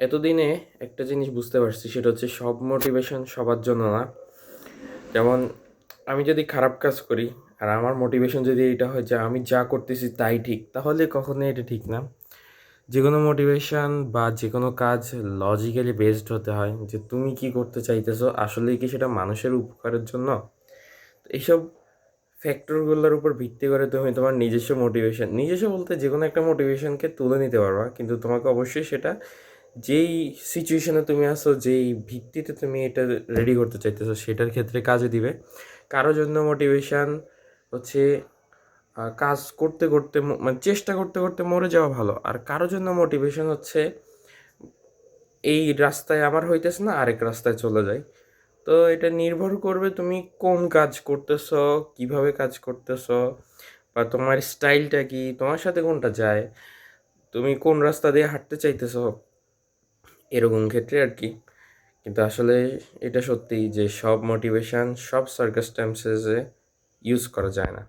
এতদিনে একটা জিনিস বুঝতে পারছি, সেটা হচ্ছে সব মোটিভেশন সবার জন্য না। যেমন আমি যদি খারাপ কাজ করি আর আমার মোটিভেশন যদি এটা হয় যে আমি যা করতেছি তাই ঠিক, তাহলে কখনোই এটা ঠিক না। যে কোনো মোটিভেশন বা যে কোনো কাজ লজিক্যালি বেসড হতে হয়, যে তুমি কি করতে চাইতেছো, আসলেই কি সেটা মানুষের উপকারের জন্য। তো এইসব ফ্যাক্টরগুলোর উপর ভিত্তি করে তুমি তোমার নিজস্ব বলতে যে কোনো একটা মোটিভেশনকে তুলে নিতে পারবা, কিন্তু তোমাকে অবশ্যই সেটা যেই সিচুয়েশনে তুমি আছো, যেই ভিত্তিতে তুমি এটা রেডি করতে চাইতেছো সেটার ক্ষেত্রে কাজে দিবে। কারো জন্য মোটিভেশন হচ্ছে কাজ করতে করতে মানে চেষ্টা করতে করতে মরে যাওয়া ভালো, আর কারো জন্য মোটিভেশন হচ্ছে এই রাস্তায় আমার হইতেছে না, আরেক রাস্তায় চলে যায়। তো এটা নির্ভর করবে তুমি কোন কাজ করতেছো, কিভাবে কাজ করতেছো, বা তোমার স্টাইলটা কি, তোমার সাথে কোনটা যায়, তুমি কোন রাস্তা দিয়ে হাঁটতে চাইতেছো, এরকম ক্ষেত্রে আর কি। কিন্তু আসলে এটা সত্যি যে সব মোটিভেশন সব সার্কামস্ট্যান্সেসে ইউজ করা যায় না।